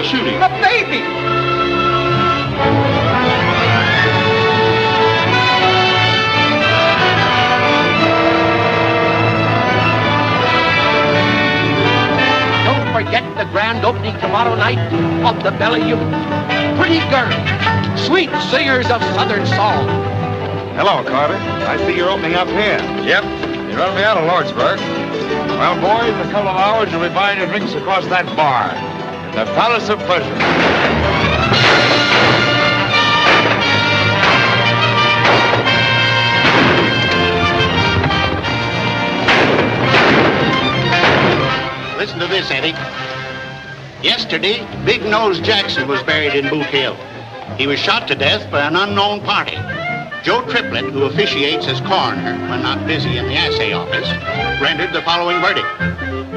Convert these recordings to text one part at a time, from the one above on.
a shooting. A baby! Don't forget the grand opening tomorrow night of the Bellew. Pretty girls, sweet singers of Southern song. Hello, Carter. I see you're opening up here. Yep. You run me out of Lordsburg. Well, boys, in a couple of hours, you'll be buying your drinks across that bar. In the Palace of Pleasure. Listen to this, Eddie. Yesterday, Big Nose Jackson was buried in Boot Hill. He was shot to death by an unknown party. Joe Triplett, who officiates as coroner when not busy in the assay office, rendered the following verdict.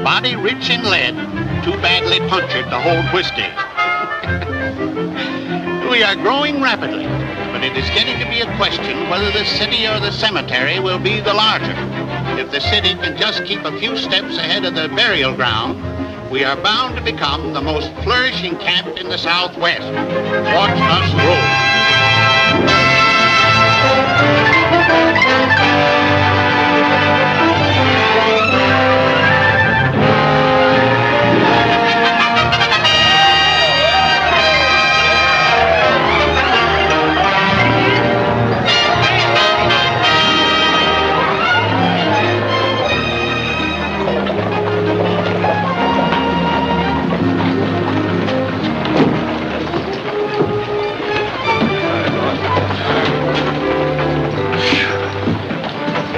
Body rich in lead, too badly punctured to hold whiskey. We are growing rapidly, but it is getting to be a question whether the city or the cemetery will be the larger. If the city can just keep a few steps ahead of the burial ground, we are bound to become the most flourishing camp in the Southwest. Watch us grow.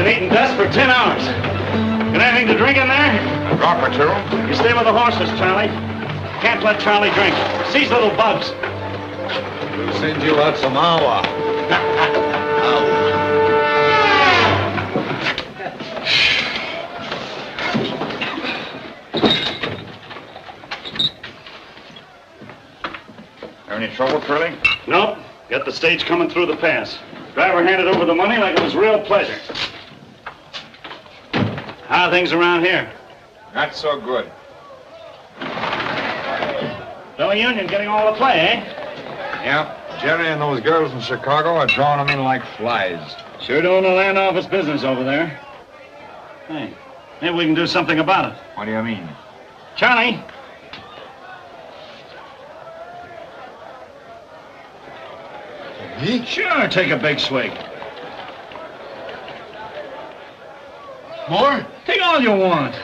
Eating dust for 10 hours. Got anything to drink in there? A drop or two. You stay with the horses, Charlie. Can't let Charlie drink. Seize little bugs. We'll send you out some awa. Any trouble, Curly? Nope. Got the stage coming through the pass. Driver handed over the money like it was real pleasure. How are things around here? Not so good. Fellow Union getting all the play, eh? Yeah. Jerry and those girls from Chicago are drawing them in like flies. Sure doing the land office business over there. Hey, maybe we can do something about it. What do you mean? Charlie. Me? Sure, take a big swig. More? Take all you want.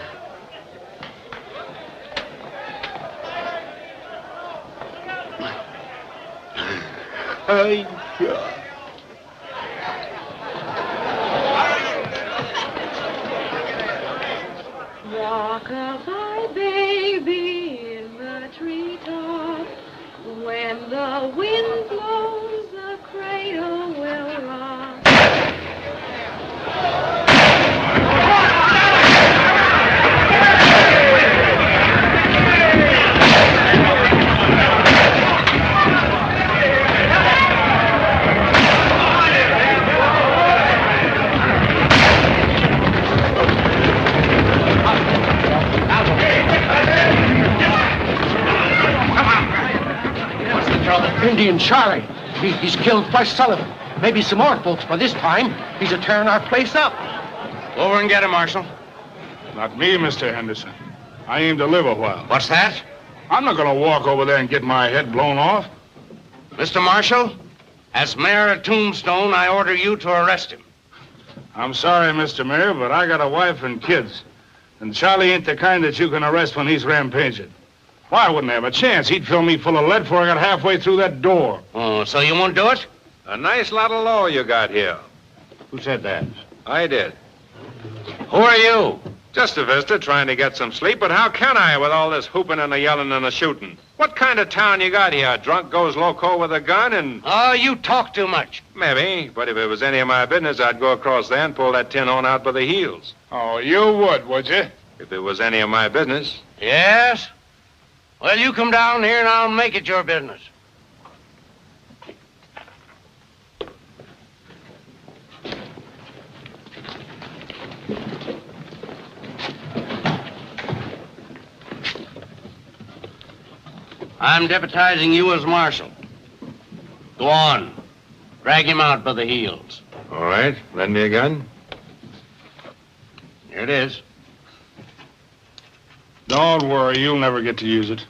Rock-a-bye, baby, in the treetop. When the wind blows, the cradle will rock. Indian Charlie. He's killed Flush Sullivan. Maybe some more folks, but this time he's a tearing our place up. Over and get him, Marshal. Not me, Mr. Henderson. I aim to live a while. What's that? I'm not going to walk over there and get my head blown off. Mr. Marshal, as mayor of Tombstone, I order you to arrest him. I'm sorry, Mr. Mayor, but I got a wife and kids. And Charlie ain't the kind that you can arrest when he's rampaging. Why, I wouldn't have a chance. He'd fill me full of lead before I got halfway through that door. Oh, so you won't do it? A nice lot of law you got here. Who said that? I did. Who are you? Just a visitor trying to get some sleep, but how can I with all this hooping and the yelling and the shooting? What kind of town you got here? A drunk goes loco with a gun and... Oh, you talk too much. Maybe, but if it was any of my business, I'd go across there and pull that tin horn out by the heels. Oh, you would you? If it was any of my business. Yes? Well, you come down here and I'll make it your business. I'm deputizing you as Marshal. Go on. Drag him out by the heels. All right. Lend me a gun. Here it is. Don't worry, you'll never get to use it.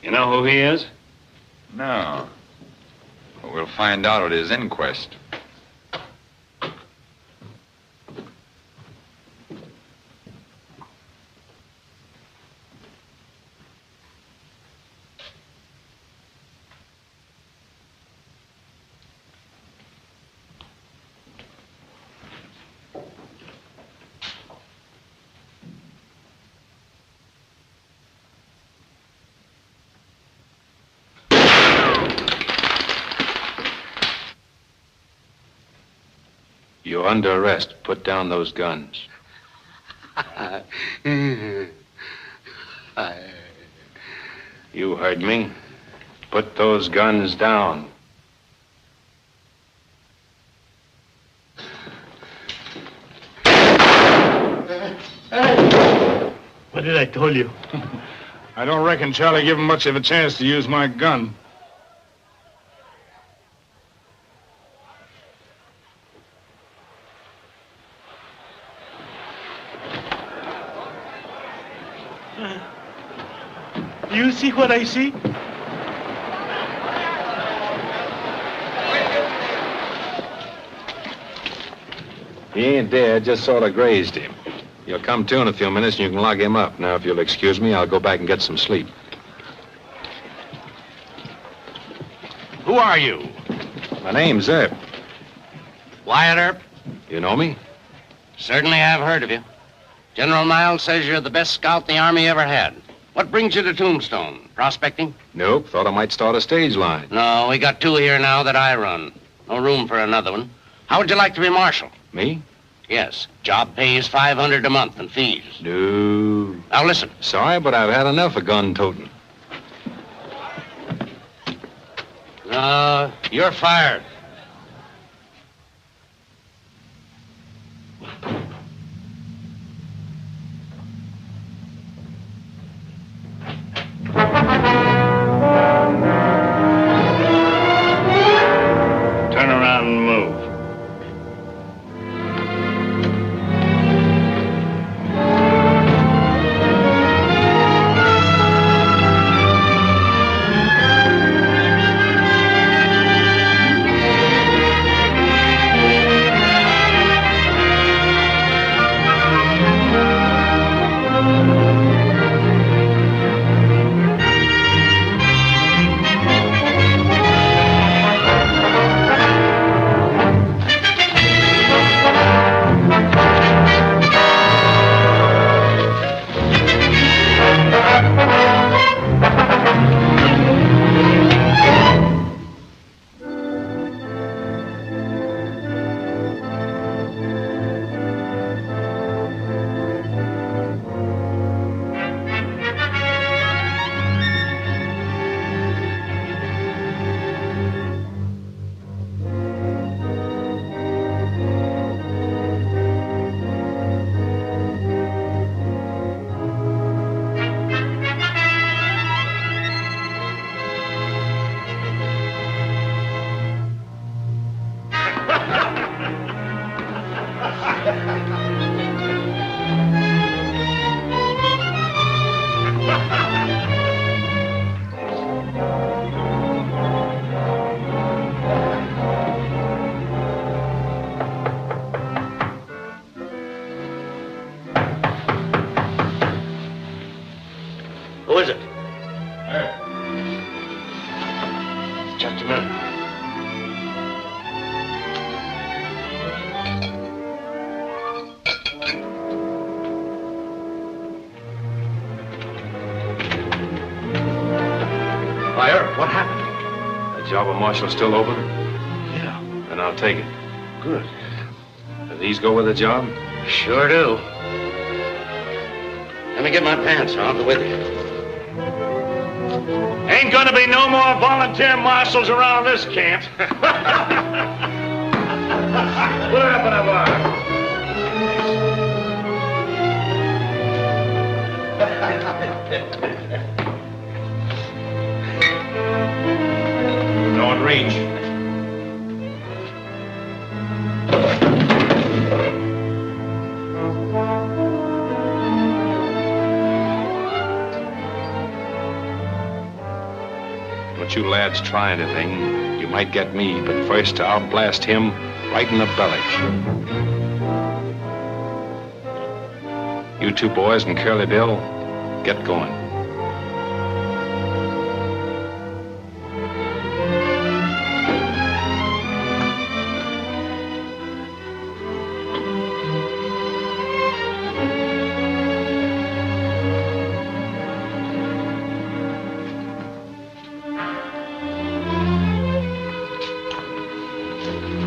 You know who he is? No. But we'll find out at his inquest. You're under arrest. Put down those guns. You heard me. Put those guns down. What did I tell you? I don't reckon Charlie gave him much of a chance to use my gun. You see what I see? He ain't dead, just sort of grazed him. He'll come to in a few minutes and you can lock him up. Now, if you'll excuse me, I'll go back and get some sleep. Who are you? My name's Earp. Wyatt Earp? You know me? Certainly have heard of you. General Miles says you're the best scout the Army ever had. What brings you to Tombstone? Prospecting? Nope, thought I might start a stage line. No, we got 2 here now that I run. No room for another one. How would you like to be Marshal? Me? Yes. Job pays $500 a month in fees. No. Now listen. Sorry, but I've had enough of gun toting. You're fired. Turn around and move. Who is it? Just a minute. Why, Earp, what happened? The job of Marshal still open? Yeah. Then I'll take it. Good. Do these go with the job? Sure do. Let me get my pants. I'll go with you. Hey! Ain't gonna be no more volunteer marshals around this camp. Put it up in a bar. Don't reach. Don't you lads try anything. You might get me, but first I'll blast him right in the belly. You two boys and Curly Bill, get going.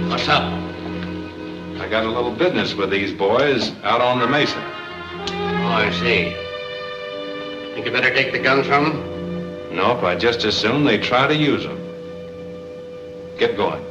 What's up? I got a little business with these boys out on the mesa. Oh, I see. Think you better take the guns from them? Nope, I'd just as soon they try to use them. Get going.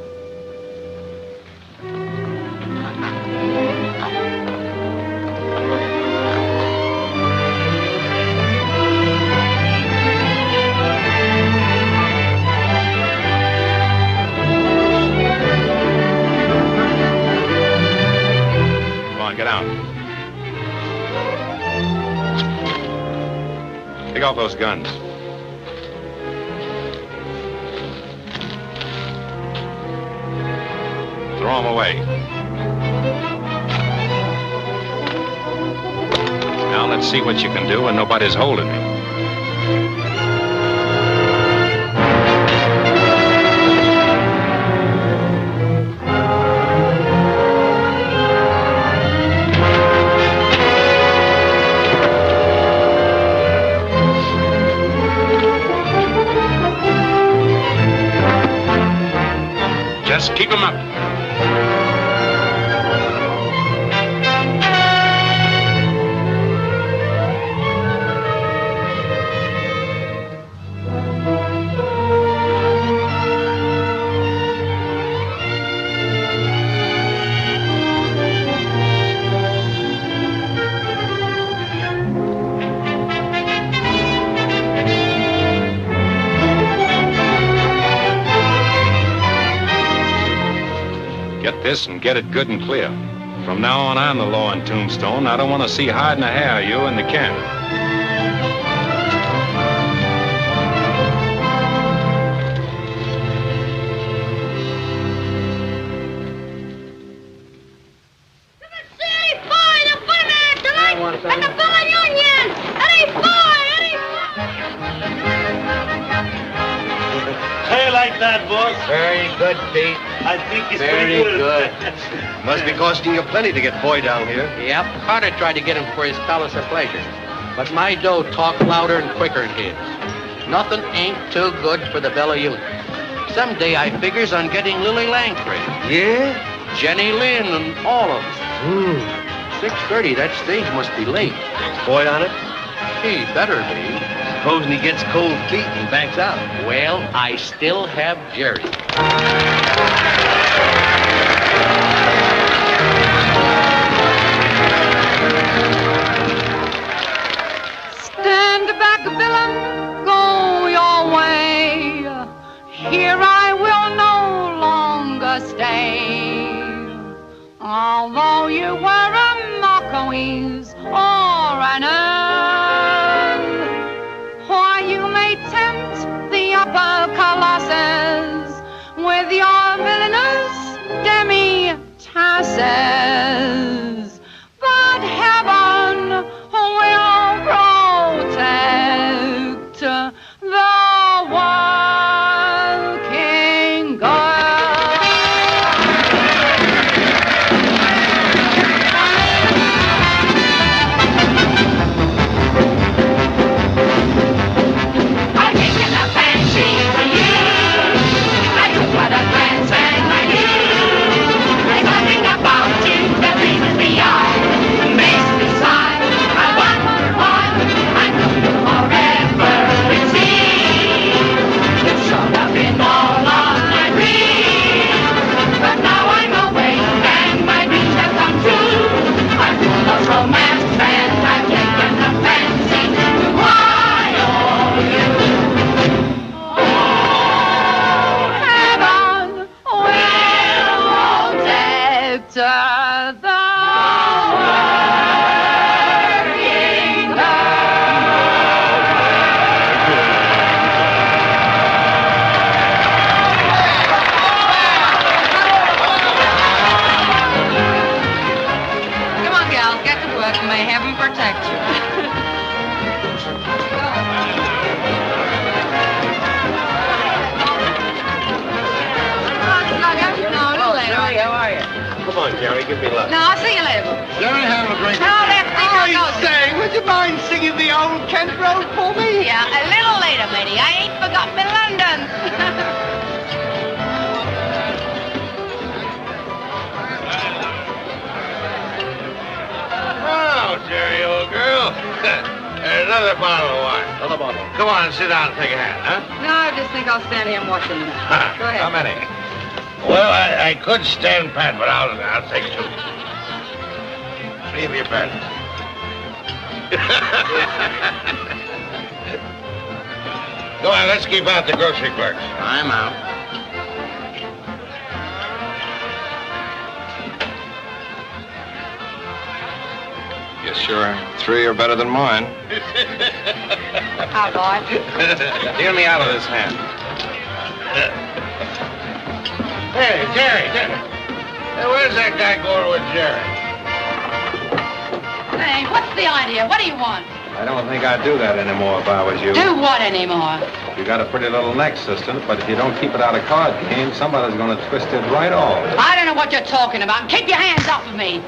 Get out. Take off those guns. Throw them away. Now let's see what you can do when nobody's holding me. Just keep him up. Get this and get it good and clear. From now on, I'm the law in Tombstone. I don't want to see hide nor hair of you in the camp. Eddie Foy, the footman tonight at the Villa Union. Eddie Foy, Eddie Hey, like that, boss. Very good, Pete. I think it's Very pretty good. Must be costing you plenty to get Foy down here. Yep, Carter tried to get him for his palace of pleasure. But my dough talked louder and quicker than his. Nothing ain't too good for the Bella Union. Someday I figures on getting Lily Langford. Yeah? Jenny Lynn and all of them. 6:30, that stage must be late. Foy on it? He better be. Supposing he gets cold feet and backs out. Well, I still have Jerry. Stand back, villain, go your way. Here I will no longer stay. Although you were a Marquis or an Earl, why you may tempt the upper colossus with your villainous demi-tasses. But heaven will protect the working girl. I'll take you the fancy. I'll get to work and may heaven protect you. Jerry, how are you? Come on, Jerry, give me luck. No, I'll see you later. Jerry, have a drink. No, that's Say, would you mind singing the old Kent Road for me? Yeah, a little later, matey. I ain't forgot my London. Oh, Jerry, old girl. There's another bottle of wine. Another bottle. Come on, sit down and take a hand, huh? No, I just think I'll stand here and watch them. Go ahead. How many? Well, I could stand pat, but I'll take 2. 3 of your bets. Go on, let's keep out the grocery clerks. I'm out. Yes, sure. 3 are better than mine. How, boy? Deal me out of this hand. Hey, Jerry. Hey, where's that guy going with Jerry? Hey, what's the idea? What do you want? I don't think I'd do that anymore if I was you. Do what anymore? You got a pretty little neck, sister, but if you don't keep it out of card game, somebody's going to twist it right off. I don't know what you're talking about. Keep your hands off of me.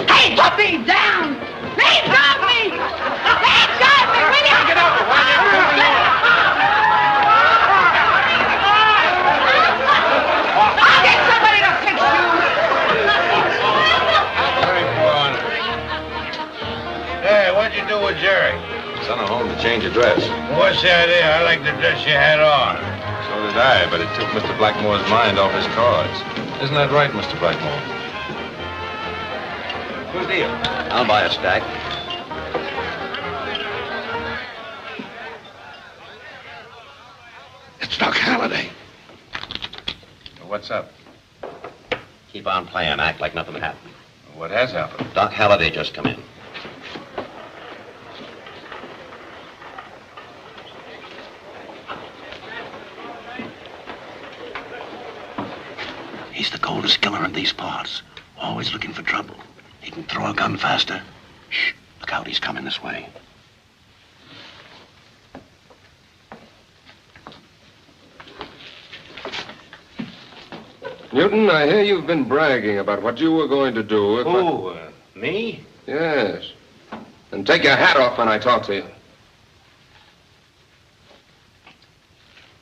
Hey, put me down! Hands off me! Hands off me! Will you? Get up, will you? I'll get somebody to fix you! Hey, what'd you do with Jerry? Sent her home to change her dress. What's the idea? I like the dress you had on. So did I, but it took Mr. Blackmore's mind off his cards. Isn't that right, Mr. Blackmore? Good deal. I'll buy a stack. It's Doc Halliday. What's up? Keep on playing. Act like nothing happened. What has happened? Doc Halliday just come in. He's the coldest killer in these parts. Always looking for trouble. He can throw a gun faster. Shh, look out, he's coming this way. Newton, I hear you've been bragging about what you were going to do if Who, me? Yes. And take your hat off when I talk to you.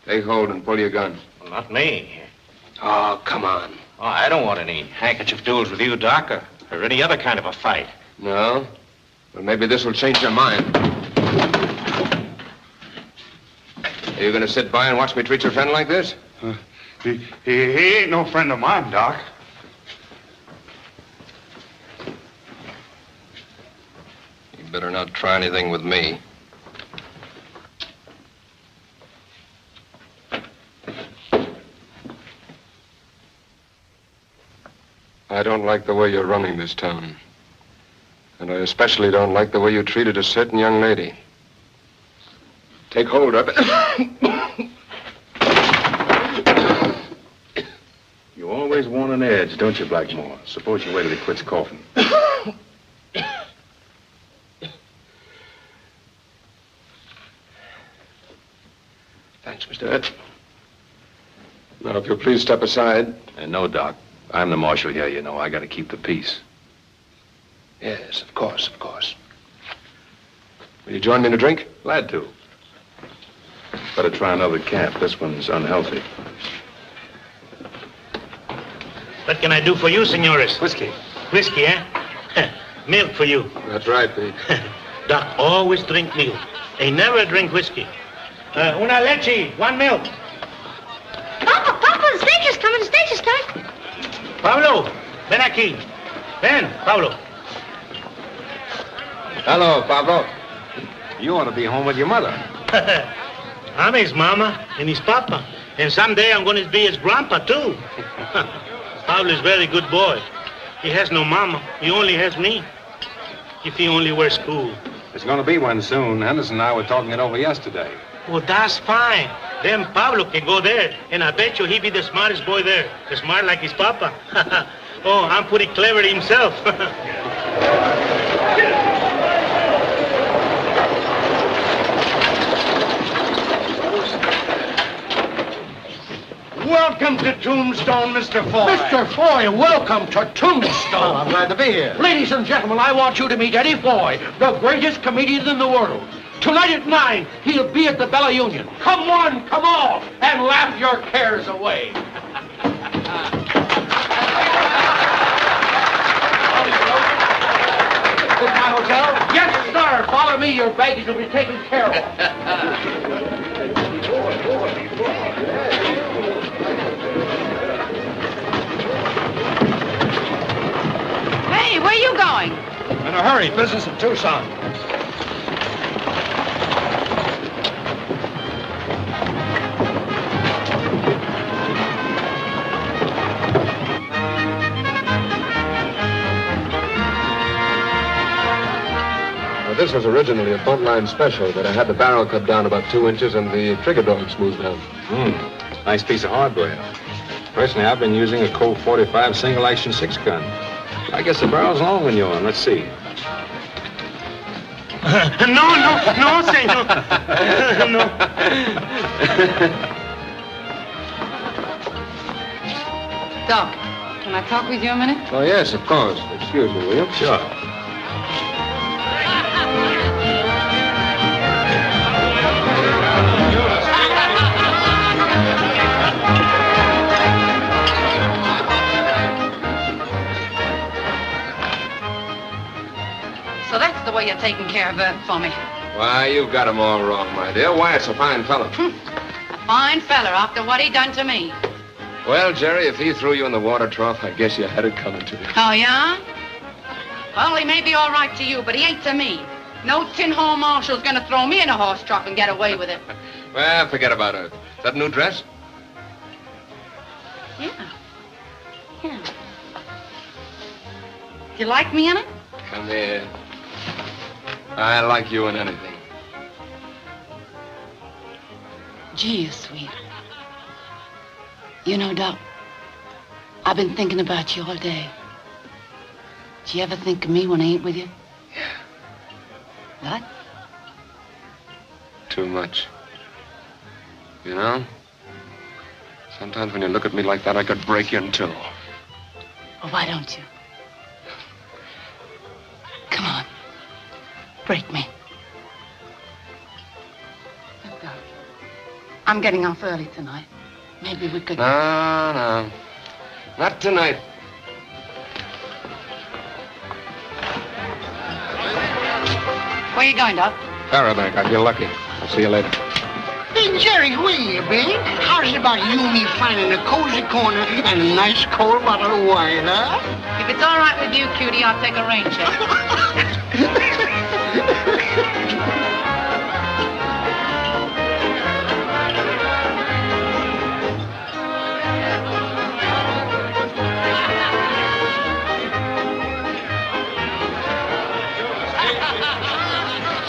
Take hold and pull your gun. Well, not me. Oh, come on. Oh, I don't want any handkerchief duels with you, Doc, or any other kind of a fight. No? Well, maybe this will change your mind. Are you going to sit by and watch me treat your friend like this? He ain't no friend of mine, Doc. You better not try anything with me. I don't like the way you're running this town. And I especially don't like the way you treated a certain young lady. Take hold of it. You always want an edge, don't you, Blackmore? Suppose you wait till he quits coughing. Thanks, Mr. Earp. Now, if you'll please step aside. No, Doc. I'm the marshal here, you know. I got to keep the peace. Yes, of course, of course. Will you join me in a drink? Glad to. Better try another camp. This one's unhealthy. What can I do for you, senores? Whiskey. Whiskey, eh? Milk for you. That's right, Pete. Doc always drink milk. They never drink whiskey. Una leche, 1 milk. Papa, the stage is coming, the stage is coming. Pablo, ven aquí. Ven, Pablo. Hello, Pablo. You ought to be home with your mother. I'm his mama and his papa. And someday I'm going to be his grandpa, too. Pablo is a very good boy. He has no mama. He only has me. If he only were school. There's going to be one soon. Henderson and I were talking it over yesterday. Well, that's fine. Then Pablo can go there. And I bet you he'll be the smartest boy there. As smart like his papa. Oh, I'm pretty clever himself. Welcome to Tombstone, Mr. Foy. Mr. Foy, welcome to Tombstone. Oh, I'm glad to be here. Ladies and gentlemen, I want you to meet Eddie Foy, the greatest comedian in the world. Tonight at 9, he'll be at the Bella Union. Come one, come all, and laugh your cares away. This my hotel? Yes, sir. Follow me. Your baggage will be taken care of. Hey, where are you going? In a hurry. Business in Tucson. This was originally a buntline special, but I had the barrel cut down about 2 inches and the trigger dog smoothed down. Nice piece of hardware. Personally, I've been using a Colt 45 single-action 6-gun. I guess the barrel's long on yours. Let's see. No, senor. No. Doc, can I talk with you a minute? Oh, yes, of course. Excuse me, will you? Sure. So that's the way you're taking care of Earp for me. Why, you've got him all wrong, my dear. Wyatt's a fine fellow. A fine fella after what he done to me. Well, Jerry, if he threw you in the water trough, I guess you had it coming to you. Oh, yeah? Well, he may be all right to you, but he ain't to me. No tin-hole marshal's gonna throw me in a horse trough and get away with it. Well, forget about it. Is that a new dress? Yeah. Do you like me in it? Come here. I like you in anything. Gee, you're sweet. You know, Doc, I've been thinking about you all day. Do you ever think of me when I ain't with you? Yeah. What? Too much. You know? Sometimes when you look at me like that, I could break you in two. Well, why don't you? Come on. Break me. Look, Doc, I'm getting off early tonight. Maybe we could... No. Not tonight. Where you going, Doc? Farabank, I feel lucky. I'll see you later. Hey, Jerry, where you been? How's it about you and me finding a cozy corner and a nice cold bottle of wine, huh? If it's all right with you, cutie, I'll take a rain check.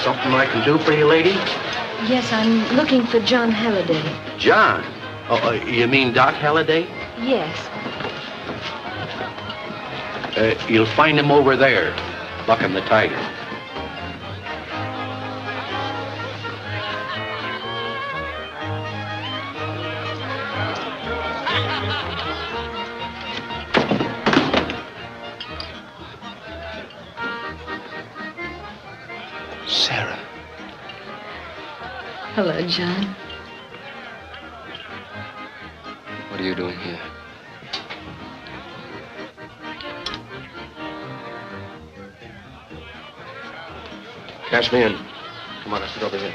Something I can do for you, lady? Yes, I'm looking for John Halliday. John? Oh, you mean Doc Halliday? Yes. You'll find him over there, bucking the tiger. Sarah. Hello, John. What are you doing here? Cash me in. Come on, let's get over here.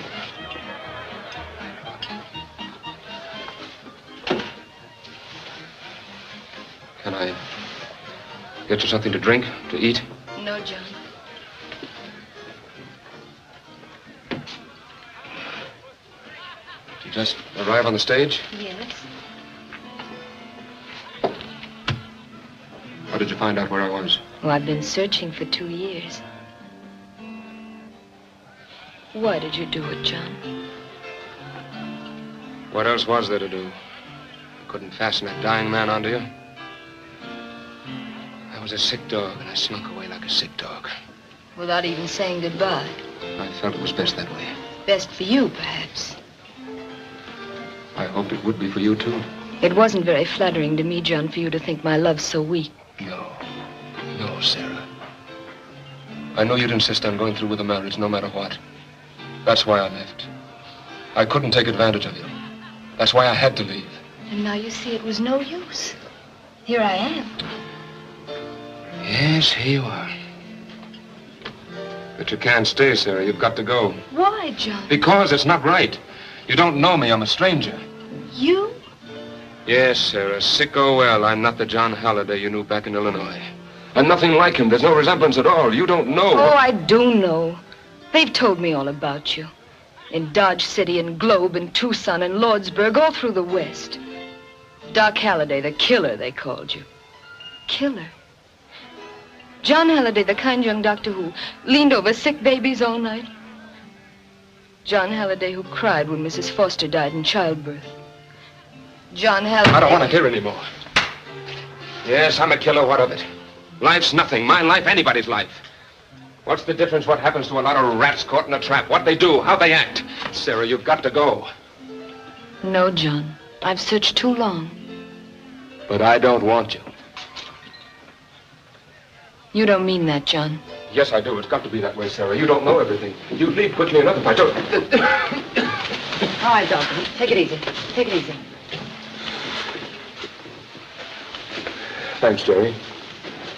Can I get you something to drink, to eat? No, John. Did you just arrive on the stage? Yes. How did you find out where I was? Well, I've been searching for 2 years. Why did you do it, John? What else was there to do? I couldn't fasten that dying man onto you. I was a sick dog, and I snuck away like a sick dog. Without even saying goodbye. I felt it was best that way. Best for you, perhaps. I hoped it would be for you, too. It wasn't very flattering to me, John, for you to think my love's so weak. No, Sarah. I know you'd insist on going through with the marriage no matter what. That's why I left. I couldn't take advantage of you. That's why I had to leave. And now you see it was no use. Here I am. Yes, here you are. But you can't stay, Sarah. You've got to go. Why, John? Because it's not right. You don't know me. I'm a stranger. You? Yes, Sarah. Sick or well, I'm not the John Halliday you knew back in Illinois. I'm nothing like him. There's no resemblance at all. You don't know. Oh, I do know. They've told me all about you. In Dodge City and Globe and Tucson and Lordsburg, all through the West. Doc Halliday, the killer, they called you. Killer? John Halliday, the kind young doctor who leaned over sick babies all night. John Halliday who cried when Mrs. Foster died in childbirth. John Halliday... I don't want to hear any more. Yes, I'm a killer. What of it? Life's nothing. My life, anybody's life. What's the difference what happens to a lot of rats caught in a trap? What they do, how they act. Sarah, you've got to go. No, John. I've searched too long. But I don't want you. You don't mean that, John. Yes, I do. It's got to be that way, Sarah. You don't know everything. You'd leave quickly enough if I told you. All right, Doctor. Take it easy. Take it easy. Thanks, Jerry.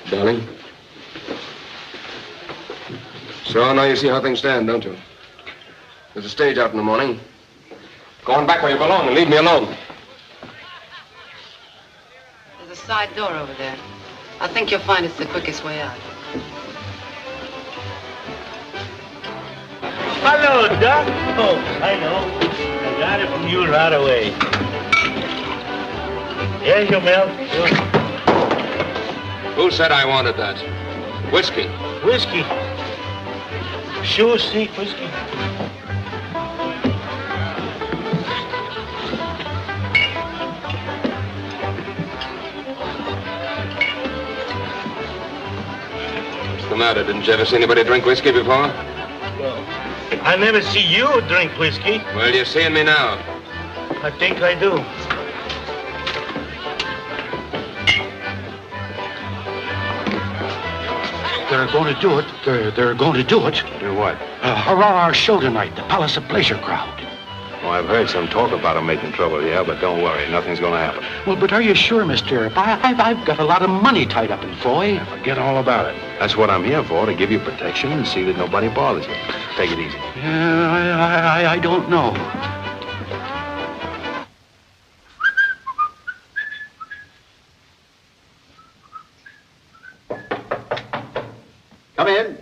Darling. So now you see how things stand, don't you? There's a stage out in the morning. Go on back where you belong and leave me alone. There's a side door over there. I think you'll find it's the quickest way out. Hello, Doc. Oh, I know. I got it from you right away. Here's your milk. Who said I wanted that? Whiskey. Whiskey. Sure, see, whiskey. What's the matter? Didn't you ever see anybody drink whiskey before? Well, I never see you drink whiskey. Well, you're seeing me now. I think I do. They're going to do it. They're going to do it. Do what? Our show tonight, the Palace of Pleasure crowd. Well, I've heard some talk about them making trouble, yeah, but don't worry. Nothing's going to happen. Well, but are you sure, Mr. Earp? I've got a lot of money tied up in Foy. Yeah, forget all about it. That's what I'm here for, to give you protection and see that nobody bothers you. Take it easy. I don't know. Come in.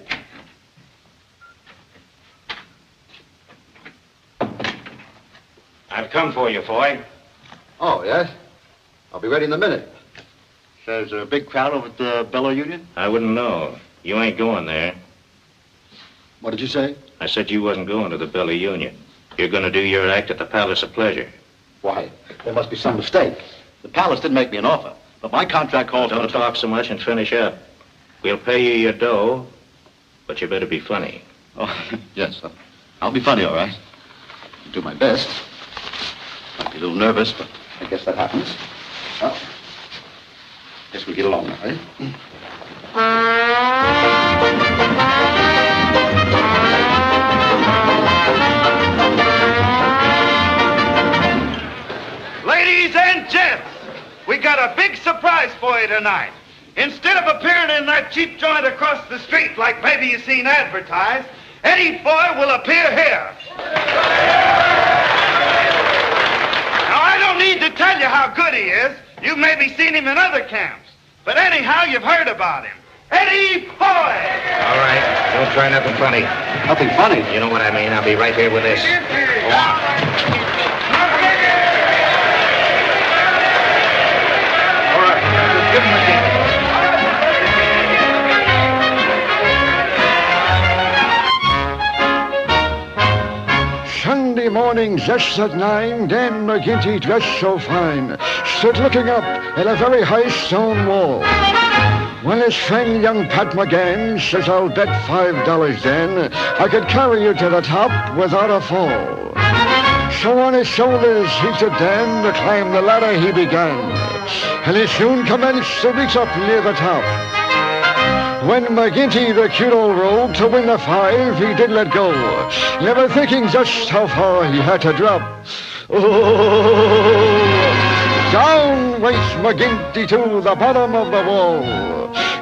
I've come for you, Foy. Oh, yes? I'll be ready in a minute. There's a big crowd over at the Bellow Union? I wouldn't know. You ain't going there. What did you say? I said you wasn't going to the Bellow Union. You're going to do your act at the Palace of Pleasure. Why, there must be some mistake. The Palace didn't make me an offer, but my contract calls for... Don't talk so much and finish up. We'll pay you your dough, but you better be funny. Oh, yes. I'll be funny, all right. I'll do my best. Might be a little nervous, but I guess that happens. Well, guess we'll get along now, eh? Ladies and gents, we got a big surprise for you tonight. Instead of appearing in that cheap joint across the street like maybe you seen advertised, Eddie Foy will appear here. Now, I don't need to tell you how good he is. You've maybe seen him in other camps. But anyhow, you've heard about him. Eddie Foy! All right, don't try nothing funny. Nothing funny? You know what I mean. I'll be right here with this. Go on. All right, just give him a kick. Sunday morning, just at 9, Dan McGinty, dressed so fine, stood looking up at a very high stone wall. When his friend young Pat McGann says, I'll bet $5 then I could carry you to the top without a fall. So on his shoulders he took Dan to climb the ladder he began, and he soon commenced to reach up near the top. When McGinty, the cute old rogue, to win the 5, he did let go, never thinking just how far he had to drop. Oh, down went McGinty to the bottom of the wall.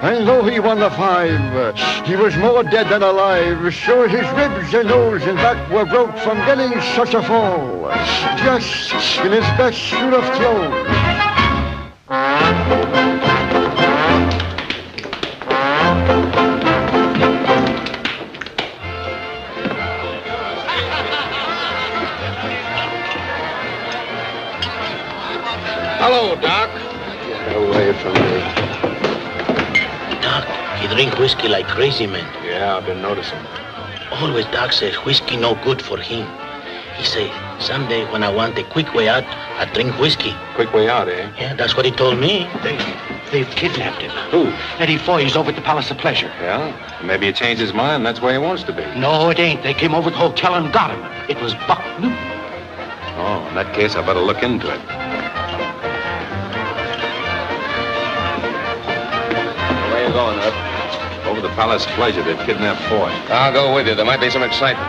And though he won the 5, he was more dead than alive. Sure, his ribs and nose and back were broke from getting such a fall, just in his best suit of clothes. Hello, Doc. Get away from me. Doc, he drink whiskey like crazy man. Yeah, I've been noticing. Always Doc says whiskey no good for him. He say, someday when I want a quick way out, I drink whiskey. Quick way out, eh? Yeah, that's what he told me. They've kidnapped him. Who? Eddie Foy is over at the Palace of Pleasure. Yeah? Maybe he changed his mind. That's where he wants to be. No, it ain't. They came over to the hotel and got him. It was Buck Newton. Oh, in that case, I better look into it. Where you going, Earp? Over the Palace of Pleasure. They've kidnapped Foy. I'll go with you. There might be some excitement.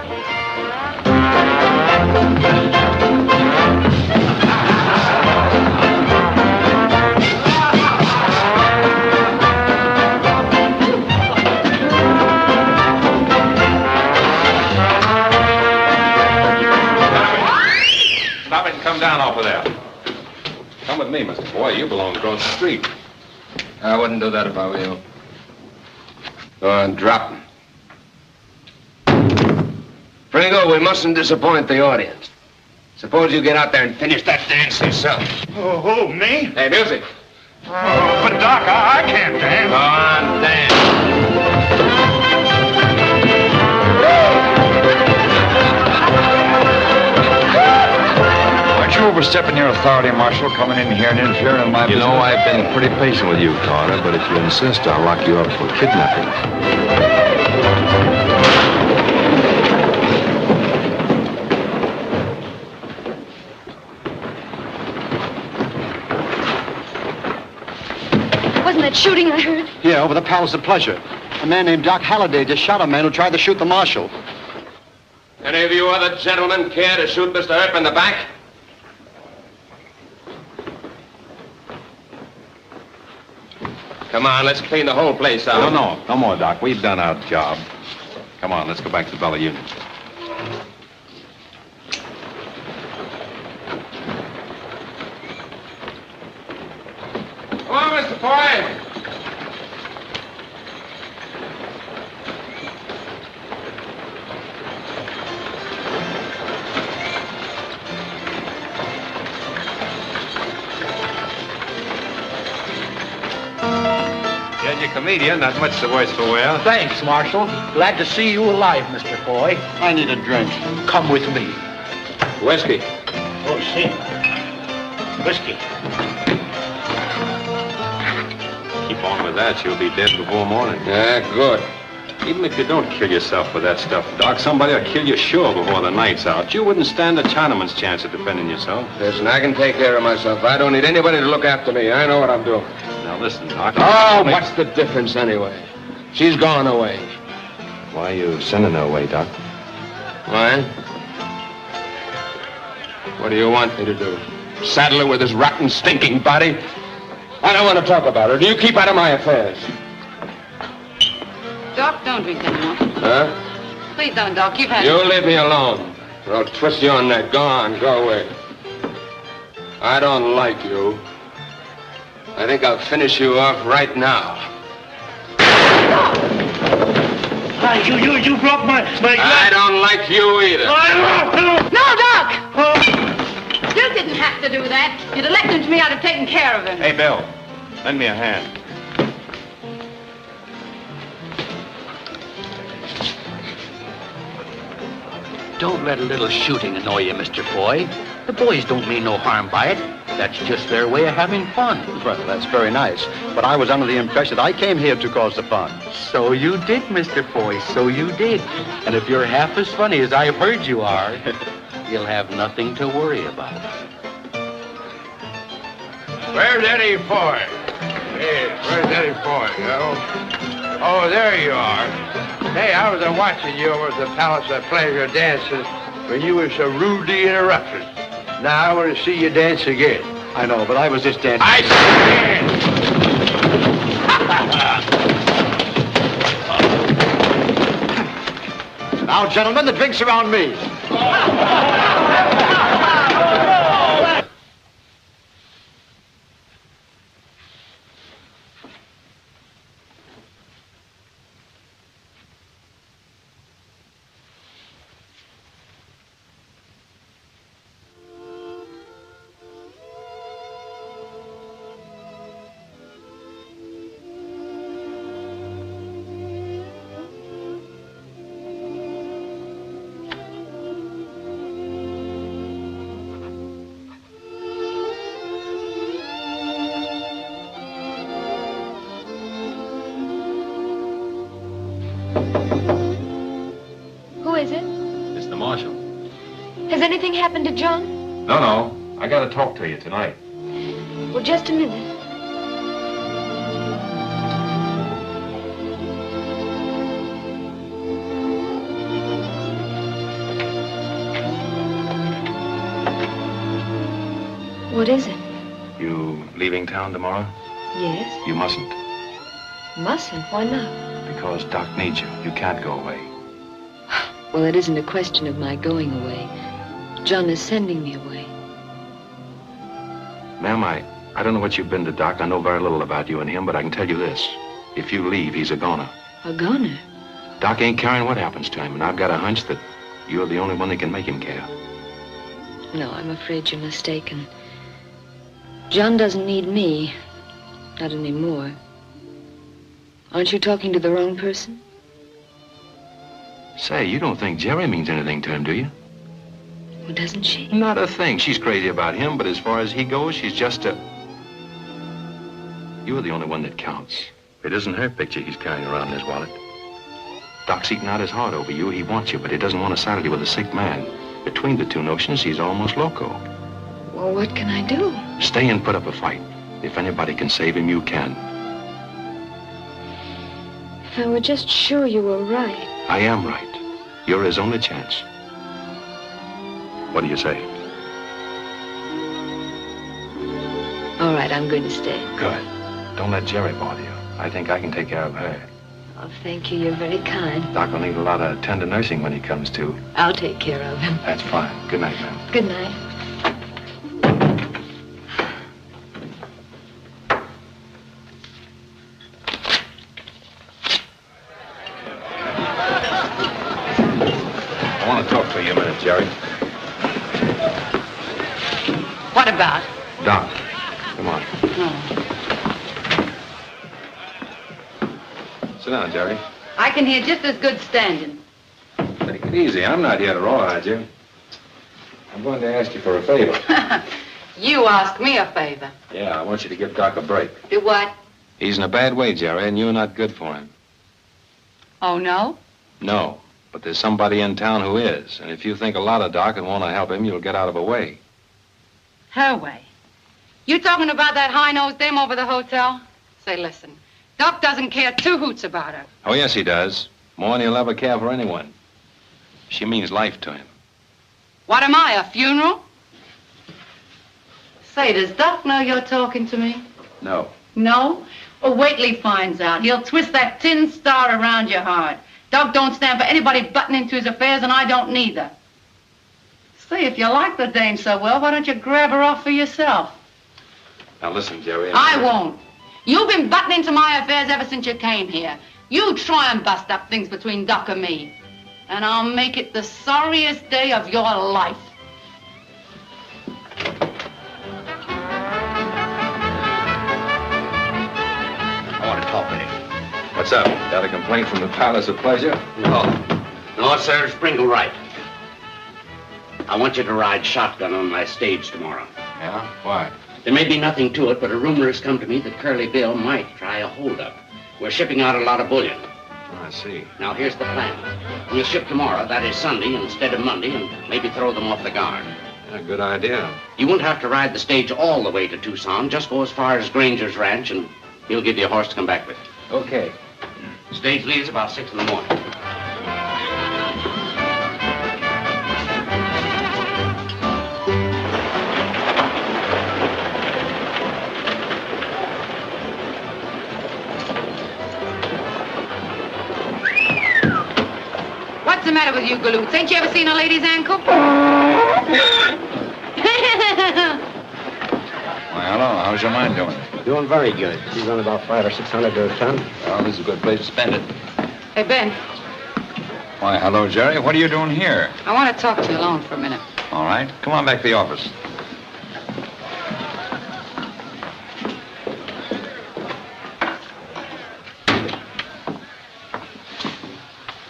Stop it and come down off of there. Come with me, Mr. Foy. You belong across the street. I wouldn't do that if I were you. Go on, drop him. Pringle, we mustn't disappoint the audience. Suppose you get out there and finish that dance yourself. Oh, who, me? Hey, music. Oh, but Doc, I can't dance. Go on, dance. Aren't you overstepping your authority, Marshal, coming in here and interfering in my business? You know, I've been pretty patient with you, Carter, but if you insist, I'll lock you up for kidnapping. Wasn't that shooting I heard? Yeah, over the Palace of Pleasure. A man named Doc Halliday just shot a man who tried to shoot the Marshal. Any of you other gentlemen care to shoot Mr. Earp in the back? Come on, let's clean the whole place out. No more, Doc. We've done our job. Come on, let's go back to the Bella Union. Come on, Mr. Foy. Yeah, you're a comedian. Not much the worse for wear. Thanks, Marshal. Glad to see you alive, Mr. Foy. I need a drink. Come with me. Whiskey. Oh, see. Whiskey. Keep on with that. You'll be dead before morning. Yeah, good. Even if you don't kill yourself with that stuff, Doc, somebody will kill you sure before the night's out. You wouldn't stand a Chinaman's chance of defending yourself. Listen, I can take care of myself. I don't need anybody to look after me. I know what I'm doing. Now, listen, Doc. Oh, what's the difference anyway? She's gone away. Why are you sending her away, Doc? Why? What do you want me to do? Saddle her with his rotten, stinking body? I don't want to talk about her. Do you keep out of my affairs? Doc, don't drink anymore. Huh? Please don't, Doc. You've had... You leave me alone, or I'll twist your neck. Go on, go away. I don't like you. I think I'll finish you off right now. You broke my glass. I don't like you either. No, Doc! You didn't have to do that. You'd have left him to me. I'd have taken care of him. Hey, Bill, lend me a hand. Don't let a little shooting annoy you, Mr. Foy. The boys don't mean no harm by it. That's just their way of having fun. Well, that's very nice. But I was under the impression that I came here to cause the fun. So you did, Mr. Foy, so you did. And if you're half as funny as I've heard you are, you'll have nothing to worry about. Where's Eddie Foy? Hey, where's Eddie Foy? Oh, there you are. Hey, I was watching you over at the Palace of Pleasure dances when you were so rudely interrupted. Now I want to see you dance again. I know, but I was just dancing. I see. Now, gentlemen, the drinks are on me. Who is it? It's the Marshal. Has anything happened to John? No. I gotta talk to you tonight. Well, just a minute. What is it? You leaving town tomorrow? Yes. You mustn't. Mustn't? Why not? Because Doc needs you. You can't go away. Well, it isn't a question of my going away. John is sending me away. Ma'am, I don't know what you've been to Doc. I know very little about you and him, but I can tell you this. If you leave, he's a goner. A goner? Doc ain't caring what happens to him, and I've got a hunch that you're the only one that can make him care. No, I'm afraid you're mistaken. John doesn't need me. Not anymore. Aren't you talking to the wrong person? Say, you don't think Jerry means anything to him, do you? Well, doesn't she? Not a thing. She's crazy about him, but as far as he goes, she's just a... You're the only one that counts. It isn't her picture he's carrying around in his wallet. Doc's eating out his heart over you. He wants you, but he doesn't want to saddle you with a sick man. Between the two notions, he's almost loco. Well, what can I do? Stay and put up a fight. If anybody can save him, you can. If I were just sure you were right. I am right. You're his only chance. What do you say? All right, I'm going to stay. Good. Don't let Jerry bother you. I think I can take care of her. Oh, thank you. You're very kind. Doc will need a lot of tender nursing when he comes to. I'll take care of him. That's fine. Good night, ma'am. Good night. I want to talk to you a minute, Jerry. What about? Doc, come on. Sit down, Jerry. I can hear just as good standing. Take it easy. I'm not here to rawhide you. I'm going to ask you for a favor. You ask me a favor. Yeah, I want you to give Doc a break. Do what? He's in a bad way, Jerry, and you're not good for him. Oh, no? No, but there's somebody in town who is. And if you think a lot of Doc and want to help him, you'll get out of her way. Her way? You talking about that high-nosed dame over the hotel? Say, listen, Doc doesn't care two hoots about her. Oh, yes, he does. More than he'll ever care for anyone. She means life to him. What am I, a funeral? Say, does Doc know you're talking to me? No. No? Well, wait till he finds out. He'll twist that tin star around your heart. Doc don't stand for anybody butting into his affairs, and I don't neither. Say, if you like the dame so well, why don't you grab her off for yourself? Now, listen, Jerry. I won't. You've been butting into my affairs ever since you came here. You try and bust up things between Doc and me, and I'll make it the sorriest day of your life. I want to talk with you. What's up? Got a complaint from the Palace of Pleasure? No, sir, Sprinkle right. I want you to ride shotgun on my stage tomorrow. Yeah? Why? There may be nothing to it, but a rumor has come to me that Curly Bill might try a holdup. We're shipping out a lot of bullion. Oh, I see. Now, here's the plan. We'll ship tomorrow, that is Sunday, instead of Monday, and maybe throw them off the guard. Yeah, good idea. You won't have to ride the stage all the way to Tucson. Just go as far as Granger's ranch, and he'll give you a horse to come back with. Okay. The stage leaves about 6 in the morning. What's the matter with you, galoots? Ain't you ever seen a lady's ankle? Why, hello. How's your mind doing? Doing very good. She's on about 500 or 600 to a ton. Well, this is a good place to spend it. Hey, Ben, Why, hello, Jerry. What are you doing here? I want to talk to you alone for a minute. All right. Come on back to the office.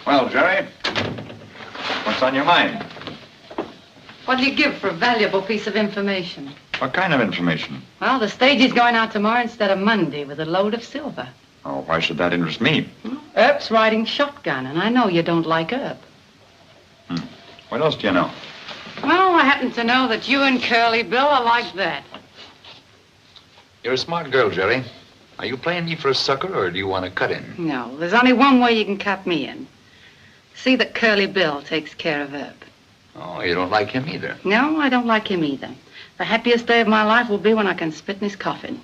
Well, Jerry, what's on your mind? What do you give for a valuable piece of information? What kind of information? Well, the stage is going out tomorrow instead of Monday with a load of silver. Oh, why should that interest me? Earp's riding shotgun, and I know you don't like Earp. What else do you know? Well, I happen to know that you and Curly Bill are like that. You're a smart girl, Jerry. Are you playing me for a sucker, or do you want to cut in? No, there's only one way you can cut me in. See that Curly Bill takes care of Earp. Oh, you don't like him either. No, I don't like him either. The happiest day of my life will be when I can spit in his coffin.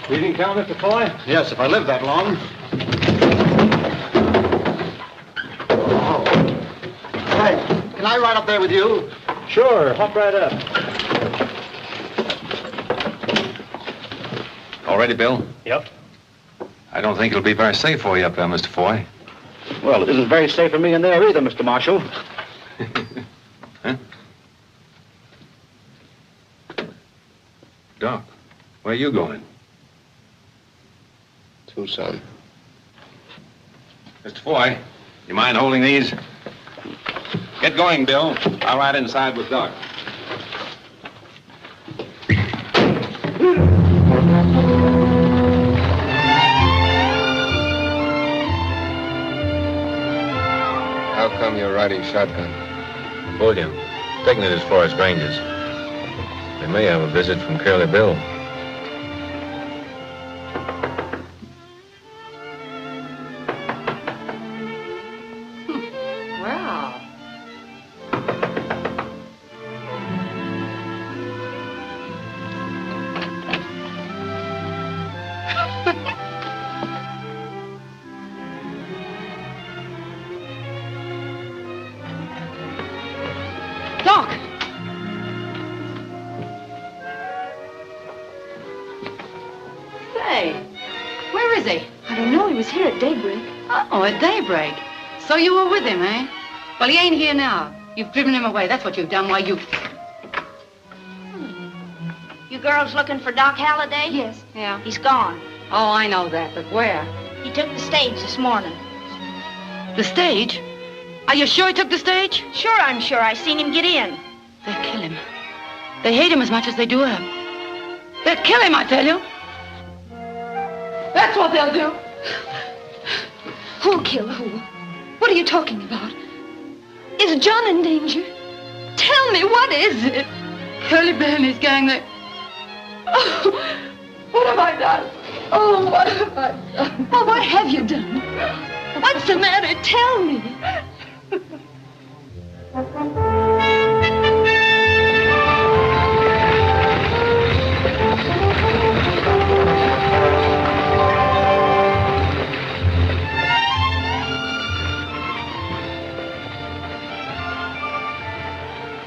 Leaving town, Mr. Foy? Yes, if I live that long. Oh. Hey, can I ride up there with you? Sure, hop right up. All ready, Bill? Yep. I don't think it'll be very safe for you up there, Mr. Foy. Well, it isn't very safe for me in there either, Mr. Marshal. Huh? Doc, where are you going? Tucson. Mr. Foy, you mind holding these? Get going, Bill. I'll ride inside with Doc. How come you're riding shotgun? Bullion. Taking it as far as Granger's. They may have a visit from Curly Bill. Well. Doc! Say, where is he? I don't know. He was here at daybreak. Oh, at daybreak. So you were with him, eh? Well, he ain't here now. You've driven him away. That's what you've done. Why, you... You girls looking for Doc Halliday? Yes. Yeah. He's gone. Oh, I know that, but where? He took the stage this morning. The stage? Are you sure he took the stage? Sure, I'm sure. I seen him get in. They'll kill him. They hate him as much as they do Earp. They'll kill him, I tell you. That's what they'll do. Who'll kill who? What are you talking about? Is John in danger? Tell me, what is it? Curly Bill and his gang, they... Oh, What have I done? Oh, what have I done? Oh, what have you done? What's the matter? Tell me.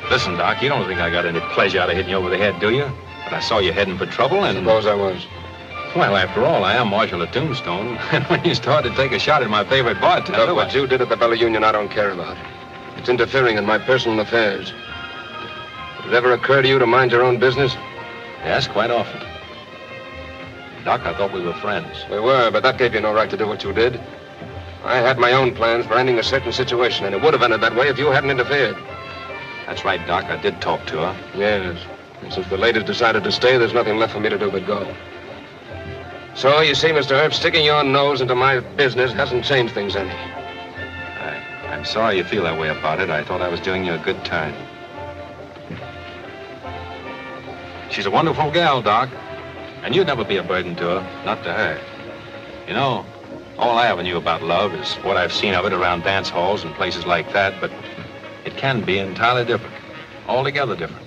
Listen, Doc, you don't think I got any pleasure out of hitting you over the head, do you? But I saw you heading for trouble and... Suppose I was. Well, after all, I am Marshal of Tombstone. And when you started to take a shot at my favorite bartender... Look, what you did at the Bella Union, I don't care about. It's interfering in my personal affairs. Did it ever occur to you to mind your own business? Yes, quite often. Doc, I thought we were friends. We were, but that gave you no right to do what you did. I had my own plans for ending a certain situation, and it would have ended that way if you hadn't interfered. That's right, Doc. I did talk to her. Yes. And since the ladies decided to stay, there's nothing left for me to do but go. So, you see, Mr. Earp, sticking your nose into my business hasn't changed things any. I'm sorry you feel that way about it. I thought I was doing you a good turn. She's a wonderful gal, Doc. And you'd never be a burden to her, not to her. You know, all I ever knew about love is what I've seen of it around dance halls and places like that, but it can be entirely different, altogether different.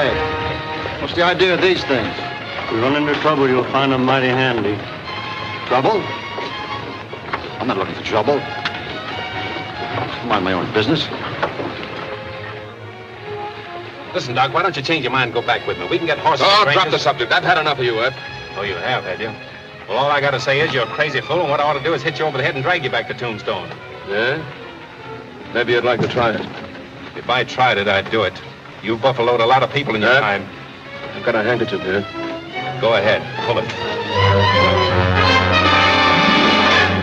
Hey, what's the idea of these things? If you run into trouble, you'll find them mighty handy. Trouble? I'm not looking for trouble. I mind my own business. Listen, Doc, why don't you change your mind and go back with me? We can get horses. Oh, drop the subject. I've had enough of you, Earp. Oh, you have you? Well, all I got to say is you're a crazy fool, and what I ought to do is hit you over the head and drag you back to Tombstone. Yeah? Maybe you'd like to try it. If I tried it, I'd do it. You've buffaloed a lot of people in your time. I've got a handkerchief here. Go ahead. Pull it.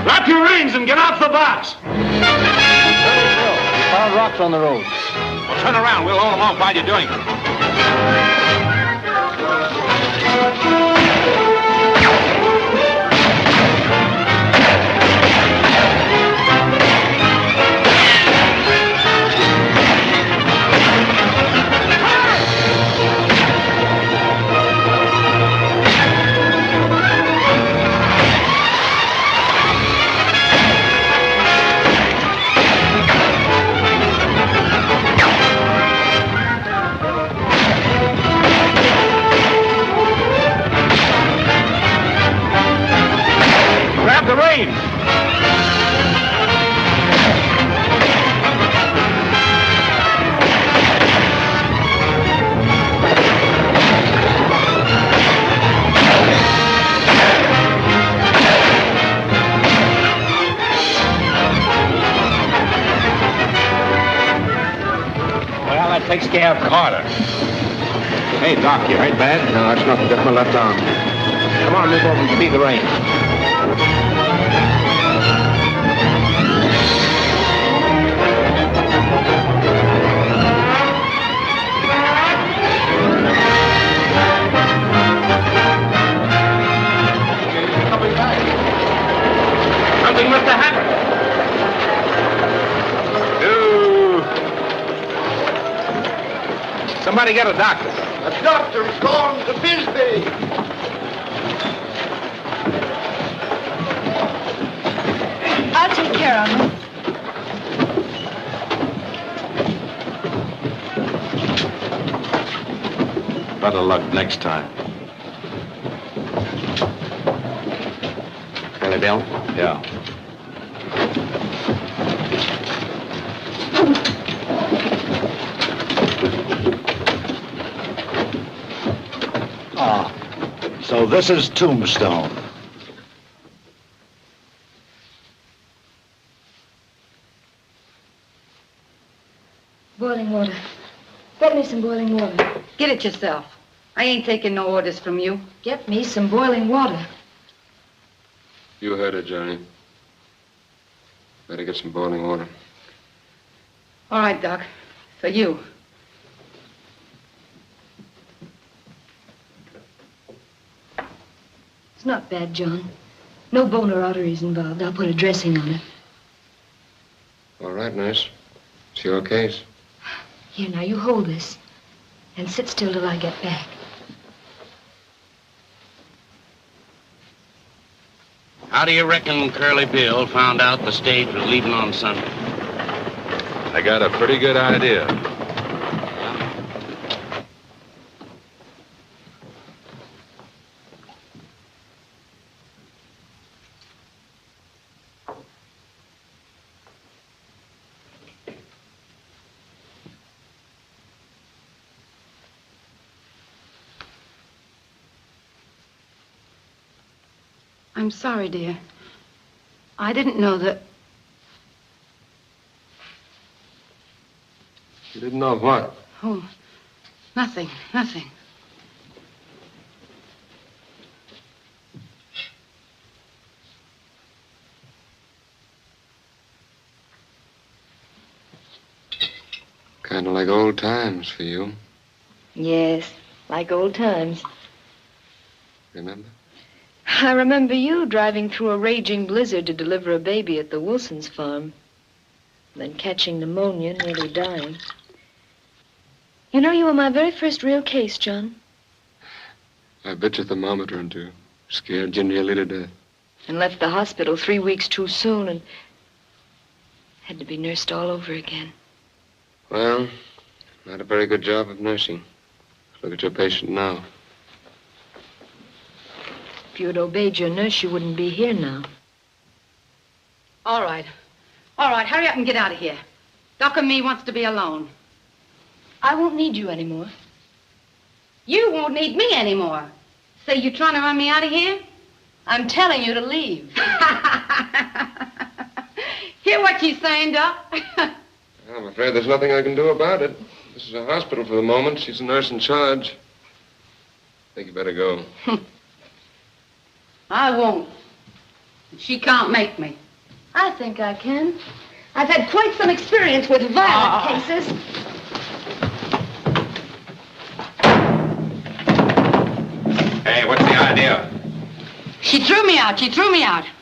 Drop your reins and get off the box. We found rocks on the road. Well, turn around. We'll hold them off while you're doing it. Grab the reins. Well, that takes care of Carter. Hey, Doc, you hurt bad? No, it's nothing. Just my left arm. Come on, move over and speed the reins. Something must have happened. Somebody get a doctor. A doctor's gone to Bisbee. I'll take care of him. Better luck next time. Kelly Bill? Yeah. Ah, so this is Tombstone. Boiling water. Get me some boiling water. Get it yourself. I ain't taking no orders from you. Get me some boiling water. You heard it, Johnny. Better get some boiling water. All right, Doc. For you. It's not bad, John. No bone or arteries involved. I'll put a dressing on it. All right, nurse. It's your case. Here, now, you hold this. And sit still till I get back. How do you reckon Curly Bill found out the stage was leaving on Sunday? I got a pretty good idea. I'm sorry, dear. I didn't know that... You didn't know what? Oh, nothing. Kind of like old times for you. Yes, like old times. Remember? I remember you driving through a raging blizzard to deliver a baby at the Wilson's farm. Then catching pneumonia, nearly dying. You know, you were my very first real case, John. I bit your thermometer and two. Scared you nearly to death. And left the hospital 3 weeks too soon and had to be nursed all over again. Well, not a very good job of nursing. Look at your patient now. If you had obeyed your nurse, you wouldn't be here now. All right, hurry up and get out of here. Doc and me wants to be alone. I won't need you anymore. You won't need me anymore. So you trying to run me out of here? I'm telling you to leave. Hear what she's saying, Doc? I'm afraid there's nothing I can do about it. This is a hospital for the moment. She's the nurse in charge. I think you better go. I won't. She can't make me. I think I can. I've had quite some experience with violent cases. Hey, what's the idea? She threw me out.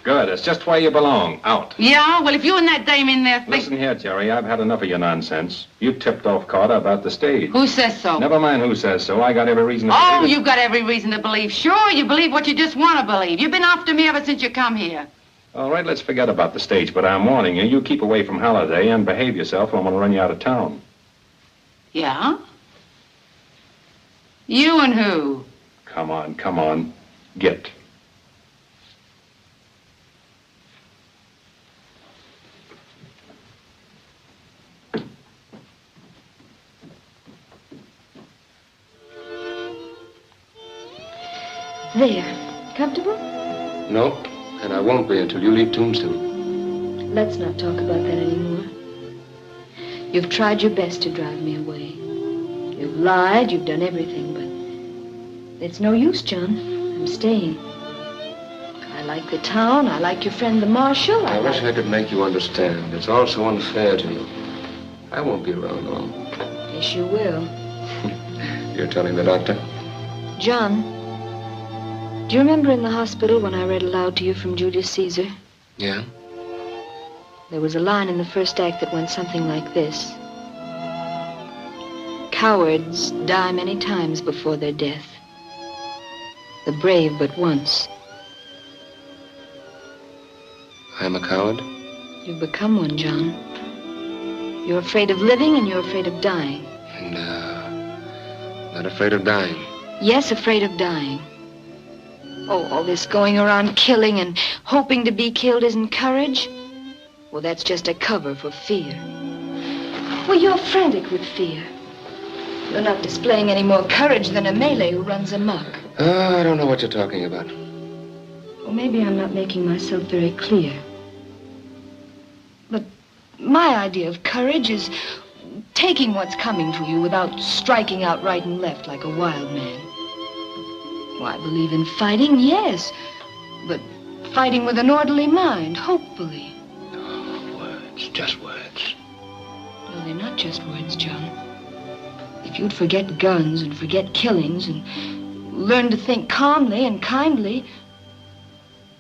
Good. It's just where you belong. Out. Yeah? Well, if you and that dame in there think... Listen here, Jerry. I've had enough of your nonsense. You tipped off Carter about the stage. Who says so? Never mind who says so. I got every reason to Oh, believe it. you've got every reason to believe. Sure, you believe what you just want to believe. You've been after me ever since you come here. All right, let's forget about the stage, but I'm warning you. You keep away from Halliday and behave yourself or I'm going to run you out of town. Yeah? You and who? Come on. Get. There. Comfortable? No, and I won't be until you leave Tombstone. Let's not talk about that anymore. You've tried your best to drive me away. You've lied, you've done everything, but it's no use, John. I'm staying. I like the town, I like your friend the Marshal. I wish I could make you understand. It's all so unfair to you. I won't be around long. Yes, you will. You're telling the doctor? John, do you remember in the hospital when I read aloud to you from Julius Caesar? Yeah? There was a line in the first act that went something like this. Cowards die many times before their death. The brave but once. I'm a coward? You've become one, John. You're afraid of living and you're afraid of dying. No, not afraid of dying. Yes, afraid of dying. Oh, all this going around killing and hoping to be killed isn't courage? Well, that's just a cover for fear. Well, you're frantic with fear. You're not displaying any more courage than a Malay who runs amok. I don't know what you're talking about. Well, maybe I'm not making myself very clear. But my idea of courage is taking what's coming to you without striking out right and left like a wild man. Well, I believe in fighting, yes, but fighting with an orderly mind, hopefully. Oh, words, just words. No, they're not just words, John. If you'd forget guns and forget killings and learn to think calmly and kindly,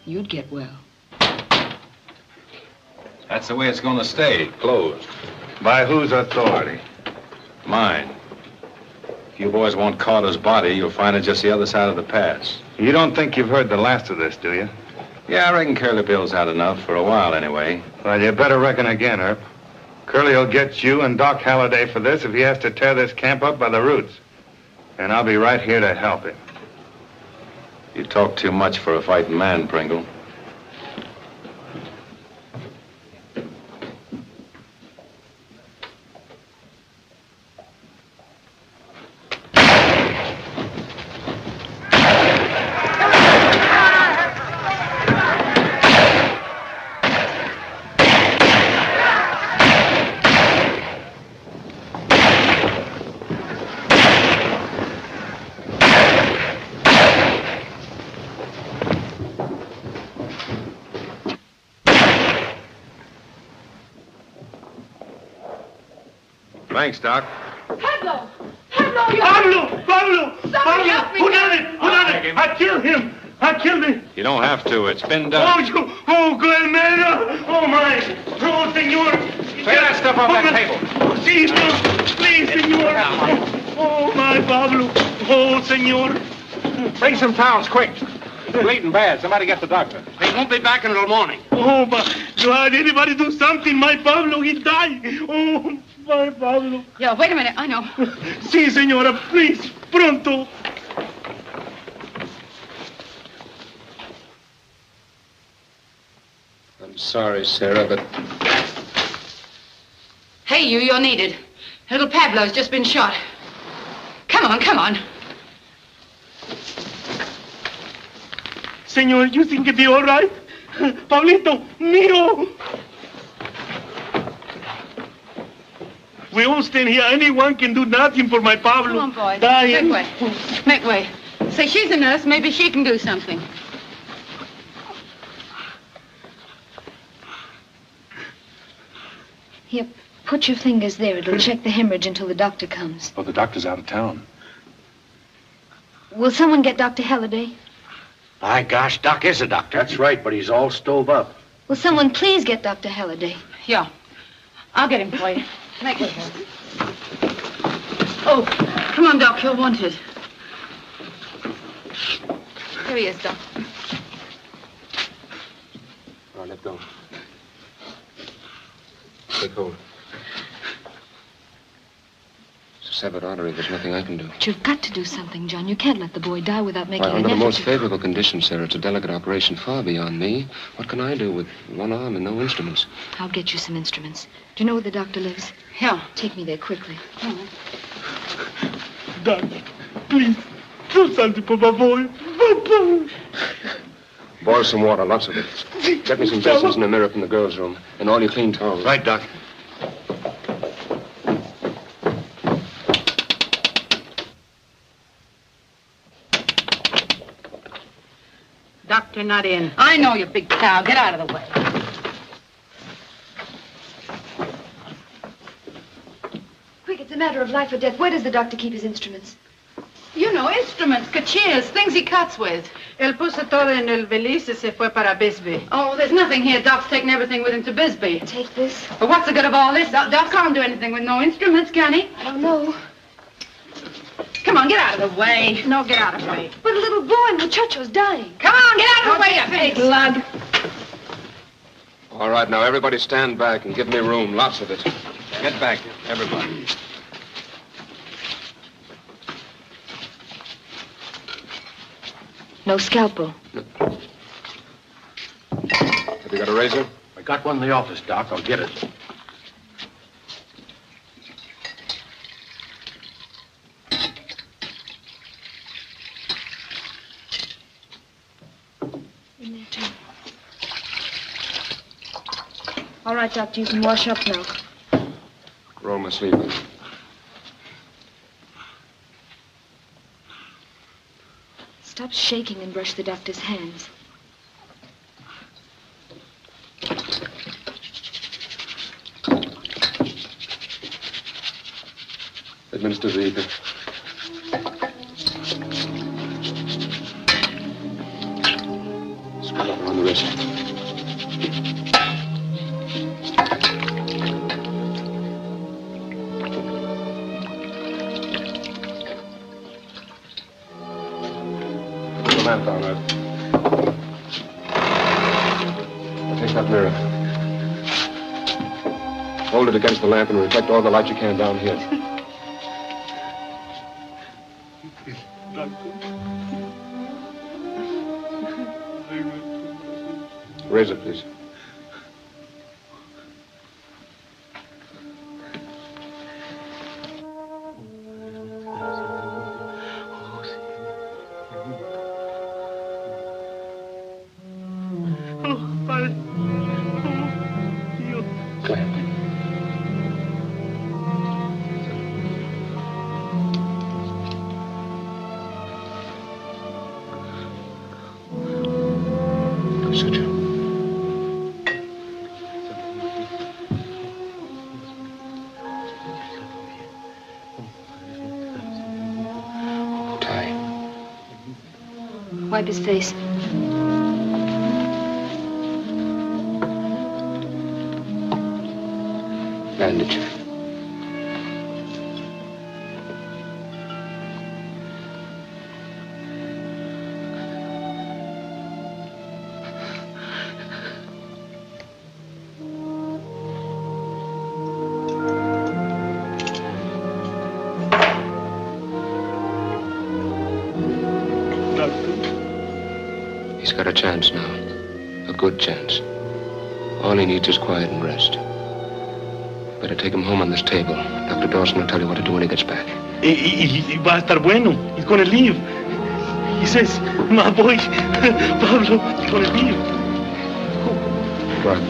you'd get well. That's the way it's going to stay, closed. By whose authority? Mine. If you boys want Carter's body, you'll find it just the other side of the pass. You don't think you've heard the last of this, do you? Yeah, I reckon Curly Bill's had enough for a while anyway. Well, you better reckon again, Earp. Curly will get you and Doc Halliday for this if he has to tear this camp up by the roots. And I'll be right here to help him. You talk too much for a fighting man, Pringle. Thanks, Doc. Pablo! Pablo! Pablo! Help me! Who done it? I killed him! I killed him! You don't have to. It's been done. Good man! Oh, my! Oh, senor! Take that stuff off that table. Please, senor! Oh, my Pablo! Oh, senor! Bring some towels, quick. He's bleeding bad. Somebody get the doctor. He won't be back until morning. Oh, my God! Anybody do something? My Pablo, he died! Oh, my Pablo! Yeah, wait a minute. I know. Si, senora, please, pronto! I'm sorry, Sarah, but... Hey, you're needed. Little Pablo's just been shot. Come on, come on. Senor, you think it'll be all right? Pablito, mío! We won't stand here. Anyone can do nothing for my Pablo. Come on, boys. Dying. Make way. Make way. Say, she's a nurse. Maybe she can do something. Here, put your fingers there. It'll check the hemorrhage until the doctor comes. Oh, the doctor's out of town. Will someone get Dr. Halliday? My gosh, Doc is a doctor. That's right, but he's all stove up. Will someone please get Dr. Halliday? Yeah. I'll get him for you. Make way. Oh, come on, Doc. You're wanted. Here he is, Doc. All right, let go. Take hold. It's a severed artery. There's nothing I can do. But you've got to do something, John. You can't let the boy die without making an Under the effort. most favorable conditions, Sarah, it's a delicate operation far beyond me. What can I do with one arm and no instruments? I'll get you some instruments. Do you know where the doctor lives? Yeah. Take me there quickly. Doc, please, do something for my boy. Boil some water, lots of it. Get me some basins and a mirror from the girls' room. And all your clean towels. Right, Doc. Doctor not in. I know, you big cow. Get out of the way. Quick, it's a matter of life or death. Where does the doctor keep his instruments? You know, instruments, cachiers, things he cuts with. Él puso todo en el valise y se fue para Bisbee. Oh, there's nothing here. Doc's taking everything with him to Bisbee. Take this. But what's the good of all this? Doc can't do anything with no instruments, can he? I don't know. Come on, get out of the way. No, get out of the way. But a little boy, muchacho's dying. Come on, get out of the way, you big lug. All right, now, everybody stand back and give me room. Lots of it. Get back, everybody. No scalpel. Have you got a razor? I got one in the office, Doc. I'll get it. In there, too. All right, Doctor, you can wash up now. Roll my sleeve in. Stop shaking and brush the doctor's hands. Administer the ether. Spread out around the wrist. Take that mirror. Hold it against the lamp and reflect all the light you can down here. Razor, please. Wipe his face. Bandage. He's got a chance now. A good chance. All he needs is quiet and rest. Better take him home on this table. Dr. Dawson will tell you what to do when he gets back. Y va a estar bueno. He's gonna leave. He says, my boy, Pablo, he's gonna leave. Right.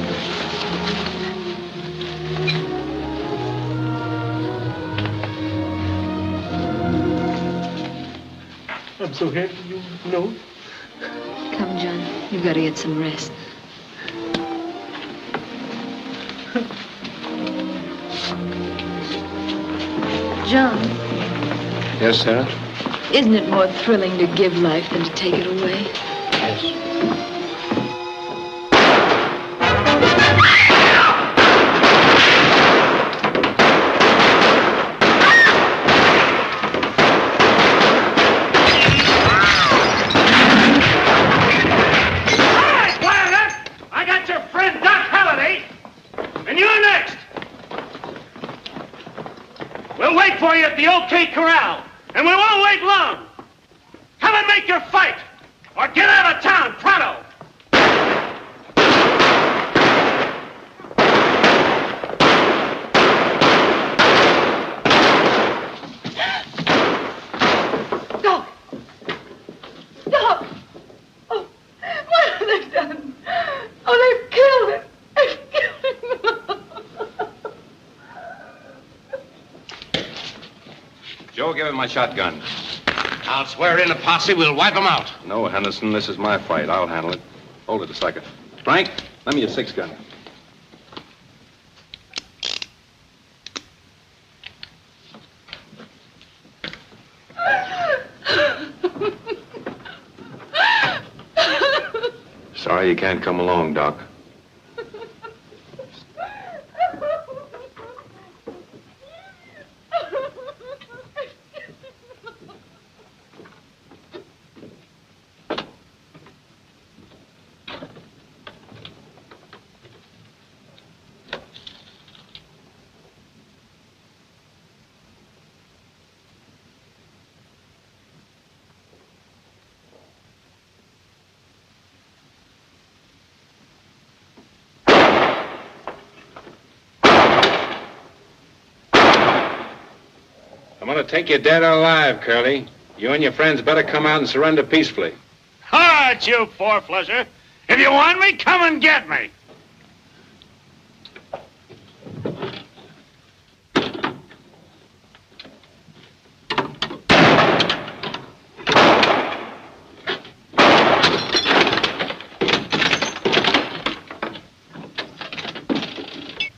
I'm so happy, you know. Come, John. You've got to get some rest. John, Yes, Sarah? isn't it more thrilling to give life than to take it away? Yes. At the OK Corral, and we won't wait long. Come and make your fight, or get out of town, pronto. Doc! Doc! Oh, what have they done? Oh, they've killed him. They've killed him. Joe, give him my shotgun. I'll swear in a posse, we'll wipe them out. No, Henderson, this is my fight. I'll handle it. Hold it a second. Frank, lend me your 6-gun. Sorry you can't come along, Doc. I'm gonna take you dead or alive, Curly. You and your friends better come out and surrender peacefully. All right, you four-flusher. If you want me, come and get me.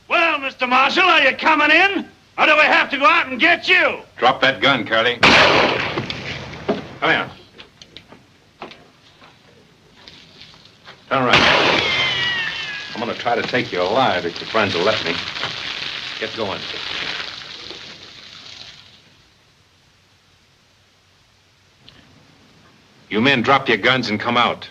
Well, Mr. Marshal, are you coming in? Or do we have to go out and get you? Drop that gun, Curly. Come here. Turn around. I'm gonna try to take you alive if your friends will let me. Get going. You men drop your guns and come out.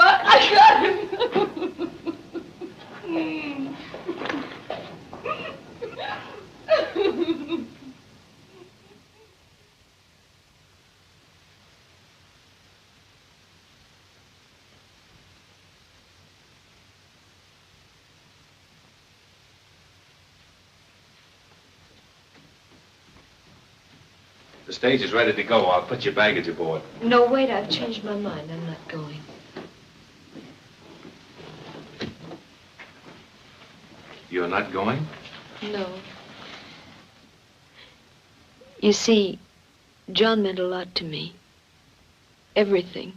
Doc. I got him. The stage is ready to go. I'll put your baggage aboard. No, wait, I've changed my mind. I'm not going. You're not going? No. You see, John meant a lot to me. Everything.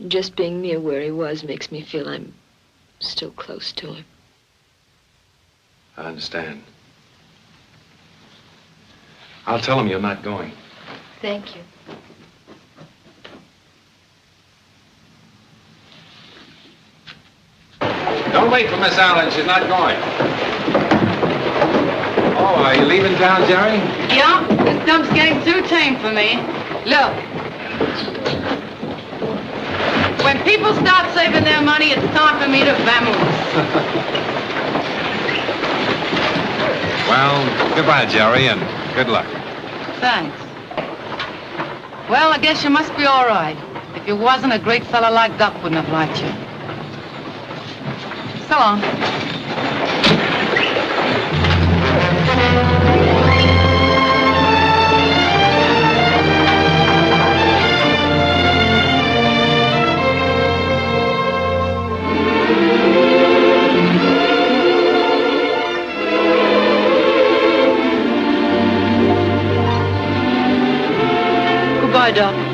Just being near where he was makes me feel I'm still close to him. I understand. I'll tell him you're not going. Thank you. Don't wait for Miss Allen. She's not going. Oh, are you leaving town, Jerry? Yeah, this dump's getting too tame for me. Look. When people start saving their money, it's time for me to vamoose. Well, goodbye, Jerry, and good luck. Thanks. Well, I guess you must be all right. If you wasn't, a great fella like Doc wouldn't have liked you. So long. Goodbye, Doc.